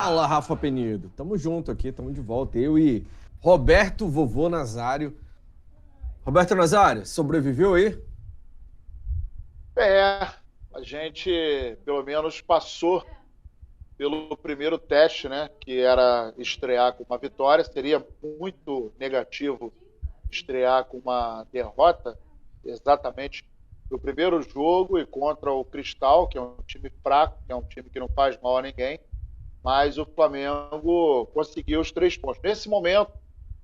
Fala, Rafa Penido. Tamo junto aqui, tamo de volta. Eu e Roberto Vovô Nazário. Roberto Nazário, sobreviveu aí? É, a gente pelo menos passou pelo primeiro teste, né? Que era estrear com uma vitória. Seria muito negativo estrear com uma derrota, exatamente no primeiro jogo e contra o Cristal, que é um time fraco, que é um time que não faz mal a ninguém. Mas o Flamengo conseguiu os 3 pontos. Nesse momento,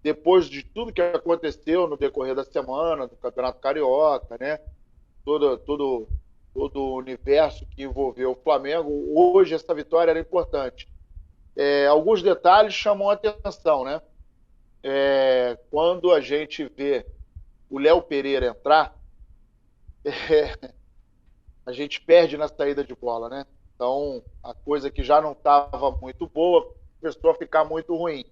depois de tudo que aconteceu no decorrer da semana, do Campeonato Carioca, né? todo, todo, todo o universo que envolveu o Flamengo, hoje essa vitória era importante. Alguns detalhes chamam a atenção, né? Quando a gente vê o Léo Pereira entrar, a gente perde na saída de bola, né? Então, a coisa que já não estava muito boa começou a ficar muito ruim.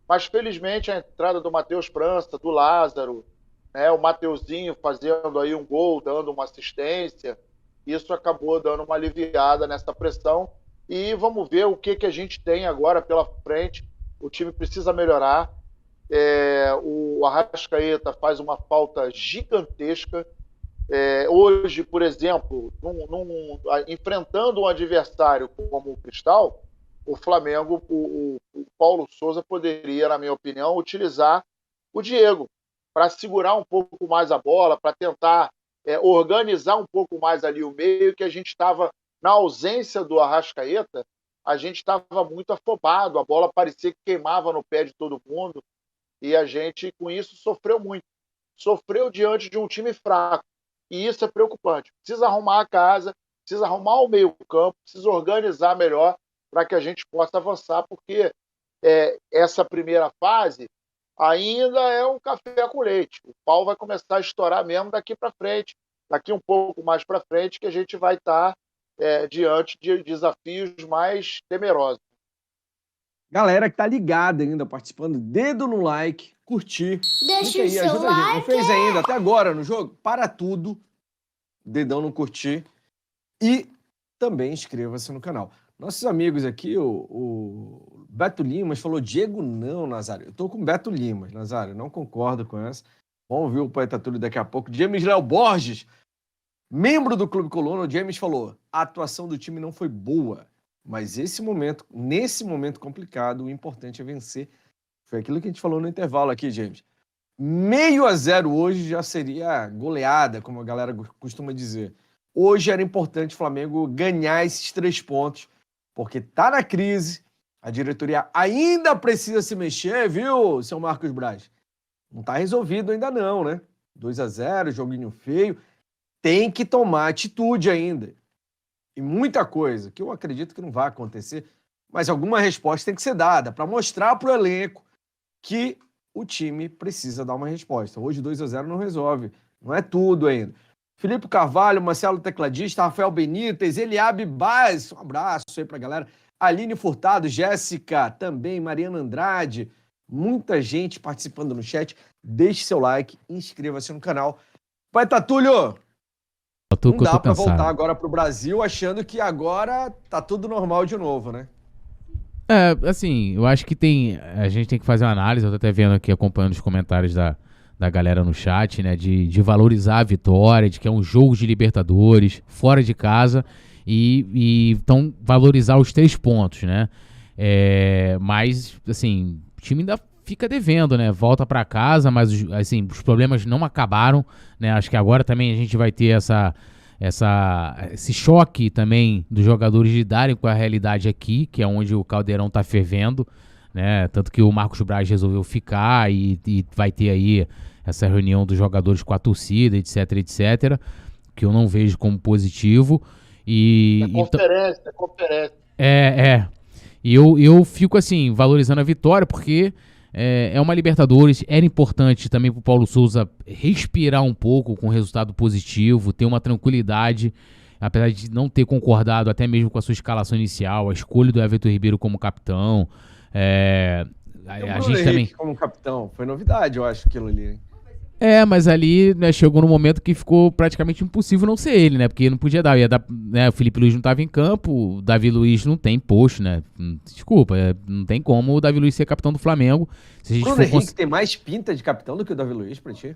Mas, felizmente, a entrada do Matheus França, do Lázaro, né, o Mateuzinho fazendo aí um gol, dando uma assistência, isso acabou dando uma aliviada nessa pressão. E vamos ver o que a gente tem agora pela frente. O time precisa melhorar. O Arrascaeta faz uma falta gigantesca. Hoje, por exemplo, enfrentando um adversário como o Cristal, o Flamengo, o Paulo Souza poderia, na minha opinião, utilizar o Diego para segurar um pouco mais a bola, para tentar organizar um pouco mais ali o meio, que a gente estava, na ausência do Arrascaeta, a gente estava muito afobado, a bola parecia que queimava no pé de todo mundo, e a gente, com isso, sofreu muito. Sofreu diante de um time fraco. E isso é preocupante. Precisa arrumar a casa, precisa arrumar o meio-campo, precisa organizar melhor para que a gente possa avançar, porque essa primeira fase ainda é um café com leite. O pau vai começar a estourar mesmo daqui para frente, daqui um pouco mais para frente, que a gente vai estar diante de desafios mais temerosos. Galera que tá ligada ainda, participando, dedo no like, curtir. Deixa Clica o aí, seu ajuda a gente. Não like. fez ainda, até agora no jogo? Para tudo, dedão no curtir. E também inscreva-se no canal. Nossos amigos aqui, o Beto Limas falou, Diego não, Nazário. Eu tô com o Beto Limas, Nazário, não concordo com essa. Vamos ouvir o Poeta Túlio daqui a pouco. James Léo Borges, membro do Clube Coluna, o James falou, a atuação do time não foi boa, mas nesse momento complicado, o importante é vencer. Foi aquilo que a gente falou no intervalo aqui, James. 0-0 hoje já seria goleada, como a galera costuma dizer. Hoje era importante o Flamengo ganhar esses 3 pontos, porque tá na crise, a diretoria ainda precisa se mexer, viu, seu Marcos Braz? Não tá resolvido ainda não, né? 2-0, joguinho feio, tem que tomar atitude ainda. E muita coisa, que eu acredito que não vai acontecer, mas alguma resposta tem que ser dada para mostrar para o elenco que o time precisa dar uma resposta. Hoje 2-0 não resolve, não é tudo ainda. Felipe Carvalho, Marcelo Tecladista, Rafael Benítez, Eliabe Baz, um abraço aí pra galera. Aline Furtado, Jéssica, também Mariana Andrade, muita gente participando no chat. Deixe seu like, inscreva-se no canal. Pai Tatúlio, não dá pra voltar agora pro Brasil achando que agora tá tudo normal de novo, né? Assim, eu acho que a gente tem que fazer uma análise, eu tô até vendo aqui, acompanhando os comentários da galera no chat, né, de valorizar a vitória, de que é um jogo de Libertadores, fora de casa, e então valorizar os 3 pontos, né, mas, assim, o time ainda fica devendo, né, volta pra casa, mas, assim, os problemas não acabaram, né, acho que agora também a gente vai ter esse choque também dos jogadores lidarem com a realidade aqui, que é onde o caldeirão tá fervendo, né? Tanto que o Marcos Braz resolveu ficar e vai ter aí essa reunião dos jogadores com a torcida, etc, etc, que eu não vejo como positivo. Conferência. E eu fico assim, valorizando a vitória, porque é uma Libertadores, era importante também pro Paulo Souza respirar um pouco com o resultado positivo, ter uma tranquilidade, apesar de não ter concordado até mesmo com a sua escalação inicial, a escolha do Everton Ribeiro como capitão. A gente também como capitão, foi novidade, eu acho, aquilo ali, hein? Mas ali, né, chegou no momento que ficou praticamente impossível não ser ele, né? Porque não podia dar, né, o Felipe Luiz não estava em campo, o Davi Luiz não tem posto, né? Desculpa, não tem como o Davi Luiz ser capitão do Flamengo. Se a gente Bruno Henrique tem mais pinta de capitão do que o Davi Luiz pra ti?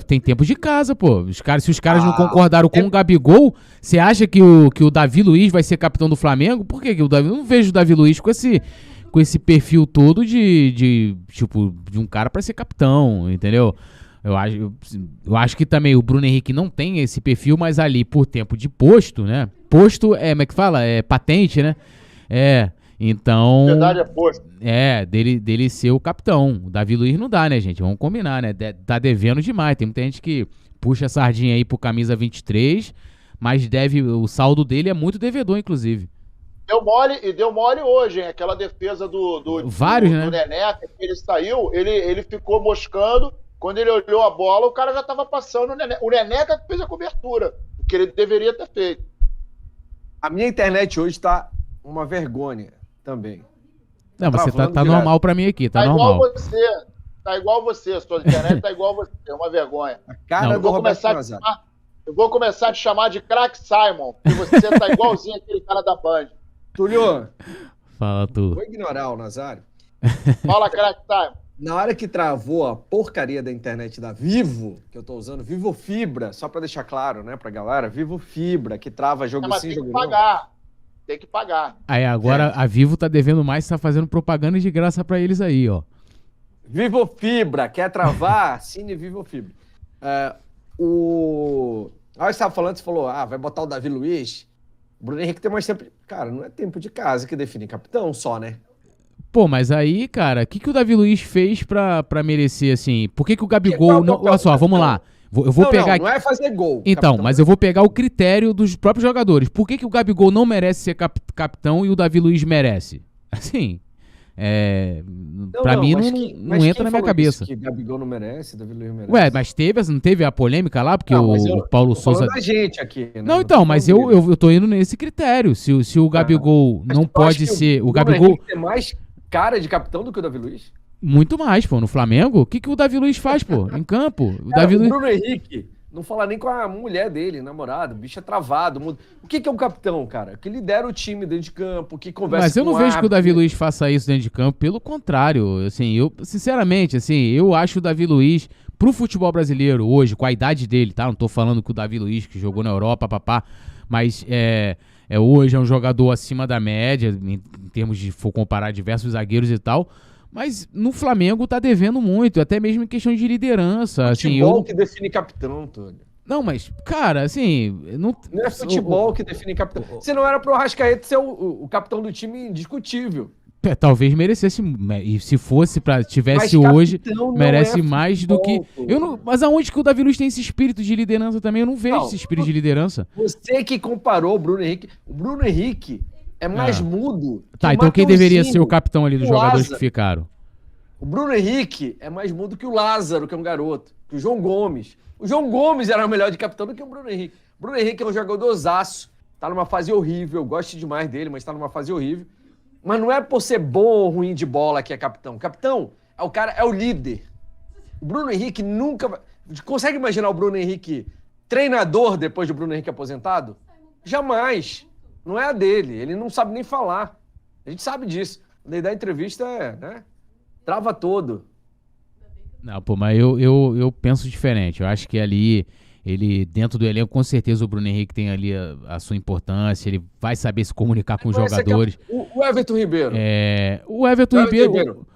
Tem tempo de casa, pô. Se os caras não concordaram com o Gabigol, você acha que o Davi Luiz vai ser capitão do Flamengo? Por que o Davi? Eu não vejo o Davi Luiz com esse perfil todo de um cara pra ser capitão, entendeu? Eu acho que também o Bruno Henrique não tem esse perfil, mas ali por tempo de posto, né? Posto como é que fala? É patente, né? Então... Verdade é posto. Dele ser o capitão. O Davi Luiz não dá, né, gente? Vamos combinar, né? Tá devendo demais. Tem muita gente que puxa a sardinha aí pro camisa 23, mas o saldo dele é muito devedor, inclusive. Deu mole hoje, hein? Aquela defesa do Neneca, que ele saiu, ele ficou moscando. Quando ele olhou a bola, o cara já estava passando o Neneca que fez a cobertura, o que ele deveria ter feito. A minha internet hoje tá uma vergonha também. Não, mas você tá normal pra mim aqui, tá normal. Tá igual você, sua internet tá igual você, é uma vergonha. Eu vou começar a te chamar de Crack Simon, porque você tá igualzinho aquele cara da Band. Túlio, fala tu. Vou ignorar o Nazário. Fala, Crack Simon. Na hora que travou a porcaria da internet da Vivo, que eu tô usando, Vivo Fibra, só pra deixar claro, né, pra galera, Vivo Fibra, que trava jogo sim, jogo não. Tem que pagar. Aí agora a Vivo tá devendo mais, tá fazendo propaganda de graça pra eles aí, ó. Vivo Fibra, quer travar? Assine Vivo Fibra. Você tava falando, você falou, vai botar o Davi Luiz. O Bruno Henrique tem mais tempo. Cara, não é tempo de casa que define capitão só, né? Pô, mas aí, cara, o que o Davi Luiz fez pra merecer, assim? Por que o Gabigol não... Olha só, vamos lá. Eu vou pegar... Não é fazer gol. Então, mas eu vou pegar o critério dos próprios jogadores. Por que o Gabigol não merece ser capitão e o Davi Luiz merece? Assim, pra mim não entra na minha cabeça. Que Gabigol não merece, Davi Luiz merece. Mas não teve a polêmica lá? Porque o Paulo Souza... da gente aqui, né? Não, então, mas eu tô indo nesse critério. Se o Gabigol não pode ser... O Gabigol... tem mais cara de capitão do que o Davi Luiz? Muito mais, pô. No Flamengo, o que o Davi Luiz faz, pô? Em campo. O Bruno Henrique não fala nem com a mulher dele, namorado. O bicho é travado. O que é um capitão, cara? Que lidera o time dentro de campo, que conversa com o Mas eu não vejo que o Davi Luiz faça isso dentro de campo. Pelo contrário, assim, sinceramente, assim, eu acho o Davi Luiz, pro futebol brasileiro hoje, com a idade dele, tá? Não tô falando que o Davi Luiz, que jogou na Europa, mas hoje é um jogador acima da média, em termos de for comparar diversos zagueiros e tal, mas no Flamengo tá devendo muito, até mesmo em questão de liderança. Futebol que define capitão, Túlio. Não, mas, cara, assim... Não é futebol que define capitão. Se não era pro Arrascaeta ser o capitão do time indiscutível. Talvez merecesse, e se fosse tivesse hoje, merece mais do que... Mas aonde que o Davi Luiz tem esse espírito de liderança também? Eu não vejo esse espírito de liderança. Você que comparou o Bruno Henrique. O Bruno Henrique é mais mudo. Tá, então quem deveria ser o capitão ali dos jogadores que ficaram? O Bruno Henrique é mais mudo que o Lázaro, que é um garoto. Que o João Gomes. O João Gomes era melhor de capitão do que o Bruno Henrique. O Bruno Henrique é um jogadorzaço. Tá numa fase horrível. Eu gosto demais dele, mas tá numa fase horrível. Mas não é por ser bom ou ruim de bola que é capitão. Capitão é o líder. O Bruno Henrique nunca... Consegue imaginar o Bruno Henrique treinador depois do Bruno Henrique aposentado? Jamais. Não é a dele. Ele não sabe nem falar. A gente sabe disso. Daí da entrevista, trava todo. Não, pô, mas eu penso diferente. Eu acho que ali... Ele, dentro do elenco, com certeza o Bruno Henrique tem ali a sua importância, ele vai saber se comunicar com os jogadores. O Everton Ribeiro. O Everton Ribeiro.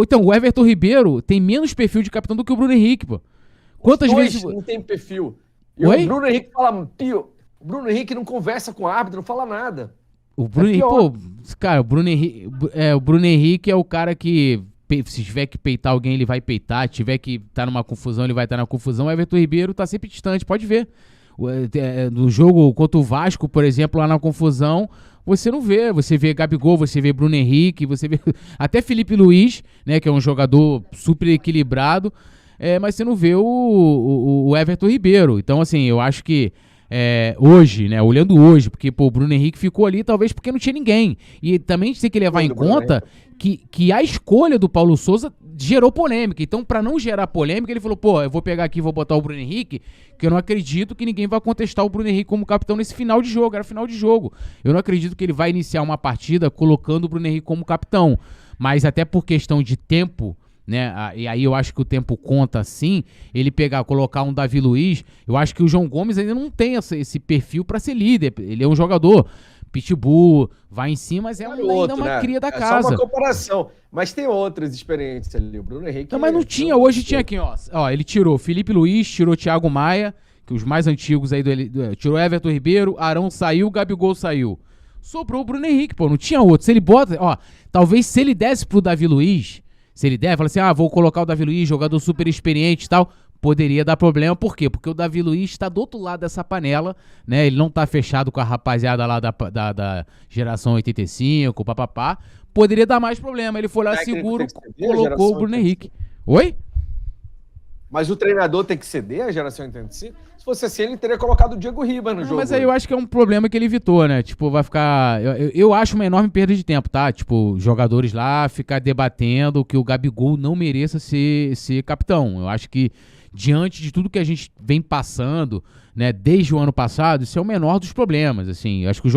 Então, o Everton Ribeiro tem menos perfil de capitão do que o Bruno Henrique, pô. Quantas vezes... não tem perfil. E o Bruno Henrique fala... O Bruno Henrique não conversa com o árbitro, não fala nada. O Bruno Henrique, cara, o Bruno Henrique é o cara que... Se tiver que peitar alguém, ele vai peitar. Se tiver que estar numa confusão, ele vai estar na confusão. O Everton Ribeiro tá sempre distante, pode ver. No jogo contra o Vasco, por exemplo, lá na confusão, você não vê. Você vê Gabigol, você vê Bruno Henrique, você vê até Felipe Luiz, né, que é um jogador super equilibrado, mas você não vê o Everton Ribeiro. Então, assim, eu acho que hoje, né, olhando hoje, porque o Bruno Henrique ficou ali talvez porque não tinha ninguém. E também a gente tem que levar em conta que a escolha do Paulo Souza gerou polêmica. Então, pra não gerar polêmica, ele falou, pô, eu vou pegar aqui e vou botar o Bruno Henrique, que eu não acredito que ninguém vai contestar o Bruno Henrique como capitão nesse final de jogo. Era final de jogo. Eu não acredito que ele vai iniciar uma partida colocando o Bruno Henrique como capitão. Mas até por questão de tempo, né? E aí eu acho que o tempo conta sim. Ele colocar um Davi Luiz. Eu acho que o João Gomes ainda não tem esse perfil pra ser líder. Ele é um jogador pitbull, vai em cima, mas ainda uma cria da casa. É só uma comparação. Mas tem outras experiências ali. O Bruno Henrique... Não, mas não tinha. Hoje tinha aqui, ó. Ele tirou Felipe Luiz, tirou Thiago Maia, que os mais antigos aí tirou Everton Ribeiro, Arão saiu, Gabigol saiu. Sobrou o Bruno Henrique, pô. Não tinha outro. Se ele bota... talvez se ele desse pro Davi Luiz, se ele der, fala assim, vou colocar o Davi Luiz, jogador super experiente e tal... Poderia dar problema, por quê? Porque o Davi Luiz está do outro lado dessa panela, né? Ele não tá fechado com a rapaziada lá da geração 85, papapá. Poderia dar mais problema. Ele foi lá seguro, colocou o Bruno Henrique. Oi? Mas o treinador tem que ceder a geração 85? Se fosse assim, ele teria colocado o Diego Ribas no jogo. Mas aí eu acho que é um problema que ele evitou, né? Tipo, vai ficar... Eu acho uma enorme perda de tempo, tá? Tipo, jogadores lá ficar debatendo que o Gabigol não mereça ser capitão. Eu acho que diante de tudo que a gente vem passando, né, desde o ano passado, isso é o menor dos problemas, assim. Eu acho que os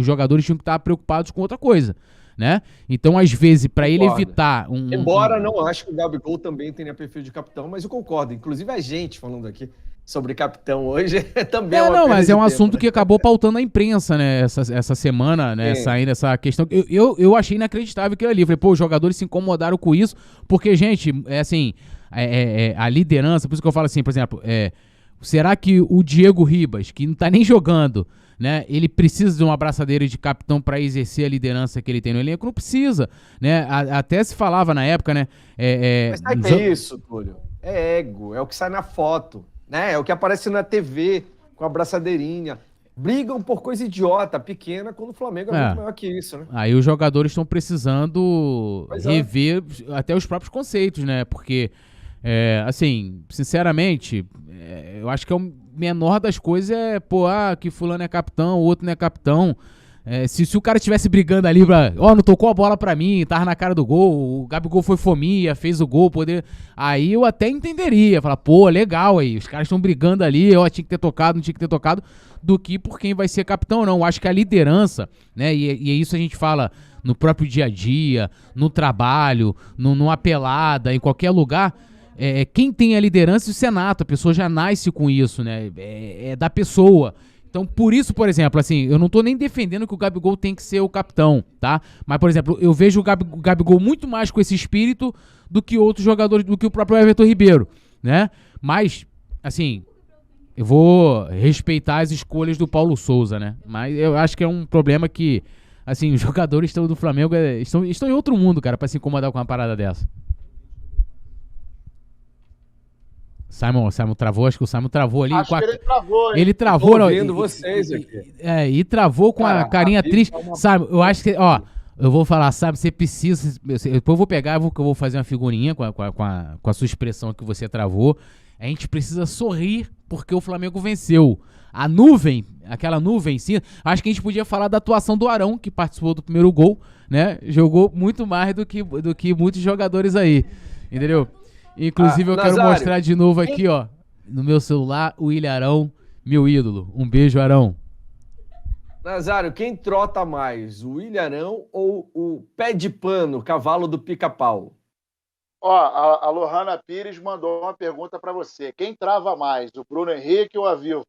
jogadores tinham que estar preocupados com outra coisa, né? Então, às vezes, para ele evitar Embora não acho que o Gabigol também tenha perfil de capitão, mas eu concordo. Inclusive, a gente falando aqui sobre capitão hoje também é uma não, mas é um assunto tempo, que acabou pautando a imprensa, né, essa semana, né, saindo essa questão. Eu achei inacreditável aquilo ali. Falei, pô, os jogadores se incomodaram com isso, porque, gente, é assim... a liderança, por isso que eu falo assim, por exemplo, será que o Diego Ribas, que não tá nem jogando, né, ele precisa de uma abraçadeira de capitão para exercer a liderança que ele tem no elenco? Não precisa, né? Até se falava na época, né? Mas sabe o que é isso, Túlio? É ego, é o que sai na foto, né? É o que aparece na TV com a abraçadeirinha. Brigam por coisa idiota, pequena, quando o Flamengo é muito maior que isso, né? Aí os jogadores estão precisando rever até os próprios conceitos, né? Porque assim, sinceramente, eu acho que é o menor das coisas que fulano é capitão, o outro não é capitão. Se o cara estivesse brigando ali não tocou a bola pra mim, tava na cara do gol, o Gabigol foi fominha, fez o gol, aí eu até entenderia, falar, pô, legal aí, os caras estão brigando ali, tinha que ter tocado, não tinha que ter tocado, do que por quem vai ser capitão ou não. Eu acho que a liderança, né, e isso a gente fala no próprio dia a dia, no trabalho, numa pelada, em qualquer lugar, quem tem a liderança é o Senato, a pessoa já nasce com isso, né, é da pessoa. Então, por isso, por exemplo, assim, eu não tô nem defendendo que o Gabigol tem que ser o capitão, tá? Mas, por exemplo, eu vejo o Gabigol muito mais com esse espírito do que outros jogadores, do que o próprio Everton Ribeiro, né? Mas, assim, eu vou respeitar as escolhas do Paulo Souza, né? Mas eu acho que é um problema que, assim, os jogadores do Flamengo estão em outro mundo, cara, pra se incomodar com uma parada dessa. Simon travou, acho que o Simon travou ali. Acho que ele travou, hein? Ele travou, Tô ouvindo vocês aqui. E travou com a carinha triste. Sabe, eu acho que, eu vou falar, sabe, você precisa. Depois eu vou pegar, eu vou fazer uma figurinha com a sua expressão que você travou. A gente precisa sorrir porque o Flamengo venceu. A nuvem, aquela nuvem em si, acho que a gente podia falar da atuação do Arão, que participou do primeiro gol, né? Jogou muito mais do que muitos jogadores aí, entendeu? Inclusive, eu quero mostrar de novo aqui, ó, no meu celular, o William Arão, meu ídolo. Um beijo, Arão. Nazário, quem trota mais, o William Arão ou o pé de pano, cavalo do pica-pau? A Lohana Pires mandou uma pergunta para você. Quem trava mais, o Bruno Henrique ou a Vivo?